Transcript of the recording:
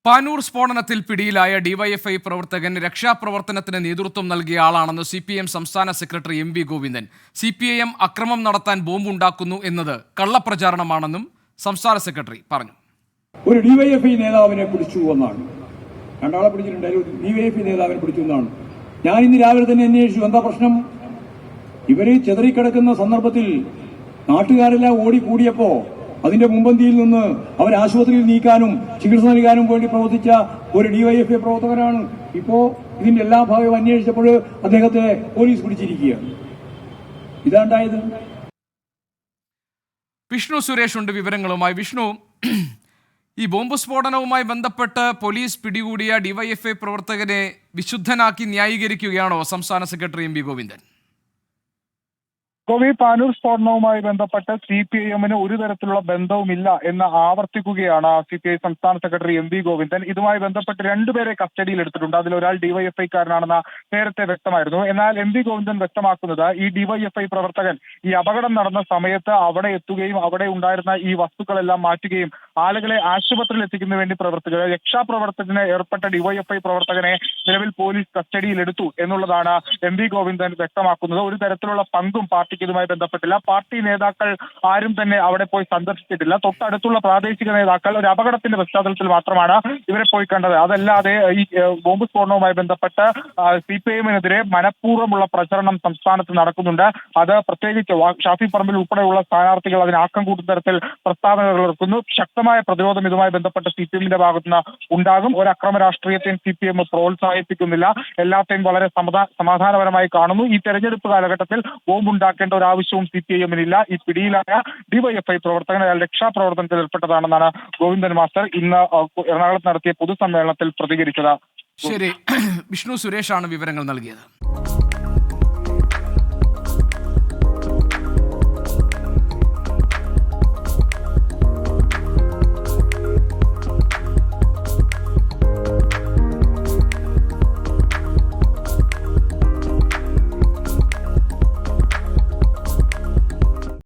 പാനൂർ സ്ഫോടനത്തിൽ പിടിയിലായ ഡിവൈഎഫ്ഐ പ്രവർത്തകൻ രക്ഷാപ്രവർത്തനത്തിന് നേതൃത്വം നൽകിയ ആളാണെന്ന് സിപിഎം സംസ്ഥാന secretary M V Govindan. CPIM അക്രമം നടത്താൻ ബോംബുണ്ടാക്കുന്നു എന്നത് കള്ളപ്രചാരണമാണെന്നും സംസ്ഥാന സെക്രട്ടറി പറഞ്ഞു. ഒരു ഡിവൈഎഫ്ഐ നേതാവിനെ പിടിച്ചു എന്നാണ്, രണ്ടാളെ പിടിച്ചിട്ടുണ്ടായാലും ഒരു ഡിവൈഎഫ്ഐ നേതാവിനെ പിടിച്ചു എന്നാണ്. ഞാൻ ഇന്ന് രാവിലെ തന്നെ അന്വേഷിച്ചു, എന്താ പ്രശ്നം. ഇവര് ചെതറിക്കിടക്കുന്ന സന്ദർഭത്തിൽ നാട്ടുകാരെല്ലാം ഓടിക്കൂടിയപ്പോ അതിന്റെ മുമ്പന്തിയിൽ നിന്ന് അവർ ആശുപത്രിയിൽ നീക്കാനും ചികിത്സ നൽകാനും വേണ്ടി പ്രവർത്തിച്ച ഒരു ഡിവൈഎഫ്ഐ പ്രവർത്തകനാണ്. ഇപ്പോ ഇതിന്റെ എല്ലാ ഭാഗവും അന്വേഷിച്ചപ്പോൾ അദ്ദേഹത്തെ പോലീസ് പിടിച്ചിരിക്കുകയാണ്. ഇതാണ്ടായത്. വിഷ്ണു സുരേഷ് ഉണ്ട് വിവരങ്ങളുമായി. വിഷ്ണു, ഈ ബോംബ് സ്ഫോടനവുമായി ബന്ധപ്പെട്ട് പോലീസ് പിടികൂടിയ ഡിവൈഎഫ്ഐ പ്രവർത്തകനെ വിശുദ്ധനാക്കി ന്യായീകരിക്കുകയാണോ സംസ്ഥാന secretary M V Govindan? Panoor സ്ഫോടനവുമായി ബന്ധപ്പെട്ട് സിപിഐഎമ്മിന് ഒരു തരത്തിലുള്ള ബന്ധവുമില്ല എന്ന് ആവർത്തിക്കുകയാണ് സിപിഐ സംസ്ഥാന സെക്രട്ടറി എം വി ഗോവിന്ദൻ. ഇതുമായി ബന്ധപ്പെട്ട് രണ്ടുപേരെ കസ്റ്റഡിയിൽ എടുത്തിട്ടുണ്ട്. അതിലൊരാൾ ഡിവൈഎഫ്ഐക്കാരനാണെന്ന് നേരത്തെ വ്യക്തമായിരുന്നു. എന്നാൽ എം വി ഗോവിന്ദൻ വ്യക്തമാക്കുന്നത് ഈ ഡിവൈഎഫ്ഐ പ്രവർത്തകൻ ഈ അപകടം നടന്ന സമയത്ത് അവിടെ എത്തുകയും അവിടെ ഉണ്ടായിരുന്ന ഈ വസ്തുക്കളെല്ലാം മാറ്റുകയും ആളുകളെ ആശുപത്രിയിൽ എത്തിക്കുന്നതിന് വേണ്ടി പ്രവർത്തിക്കുക രക്ഷാപ്രവർത്തനത്തിന് ഏർപ്പെട്ട ഡിവൈഎഫ്ഐ പ്രവർത്തകനെ നിലവിൽ പോലീസ് കസ്റ്റഡിയിലെടുത്തു എന്നുള്ളതാണ് എം വി ഗോവിന്ദൻ വ്യക്തമാക്കുന്നത്. ഒരു തരത്തിലുള്ള പങ്കും പാർട്ടിക്ക് ഇതുമായി ബന്ധപ്പെട്ടില്ല. പാർട്ടി നേതാക്കൾ ആരും തന്നെ അവിടെ പോയി സന്ദർശിച്ചിട്ടില്ല. തൊട്ടടുത്തുള്ള പ്രാദേശിക നേതാക്കൾ ഒരു അപകടത്തിന്റെ പശ്ചാത്തലത്തിൽ മാത്രമാണ് ഇവരെ പോയി കണ്ടത്. അതല്ലാതെ ഈ ബോംബ് സ്ഫോടനവുമായി ബന്ധപ്പെട്ട് സിപിഐഎമ്മിനെതിരെ മനഃപൂർവ്വമുള്ള പ്രചരണം സംസ്ഥാനത്ത് നടക്കുന്നുണ്ട്. അത് പ്രത്യേകിച്ച് ഷാഫി പറമ്പിൽ ഉൾപ്പെടെയുള്ള സ്ഥാനാർത്ഥികൾ അതിന് ആക്കം കൂട്ടുന്ന തരത്തിൽ പ്രസ്താവനകൾ ഇറക്കുന്നു. ശക്തമായ പ്രതിരോധം ഇതുമായി ബന്ധപ്പെട്ട് സിപിഎമ്മിന്റെ ഭാഗത്തുനിന്ന് ഉണ്ടാകും. ഒരു അക്രമ രാഷ്ട്രീയത്തെയും സിപിഎം പ്രോത്സാഹിപ്പിക്കുന്നില്ല. എല്ലാത്തെയും വളരെ സമാധാനപരമായി കാണുന്നു. ഈ തെരഞ്ഞെടുപ്പ് കാലഘട്ടത്തിൽ ബോംബ് ഉണ്ടാക്കേണ്ട ഒരു ആവശ്യവും സിപിഐഎമ്മിനില്ല. ഈ പിടിയിലായ ഡിവൈഎഫ്ഐ പ്രവർത്തകൻ അയാൾ രക്ഷാപ്രവർത്തനത്തിൽ ഏർപ്പെട്ടതാണെന്നാണ് ഗോവിന്ദൻ മാസ്റ്റർ ഇന്ന് എറണാകുളത്ത് നടത്തിയ പൊതുസമ്മേളനത്തിൽ പ്രതികരിച്ചത്. ശരി, വിഷ്ണു സുരേഷാണ് വിവരങ്ങൾ നൽകിയത്.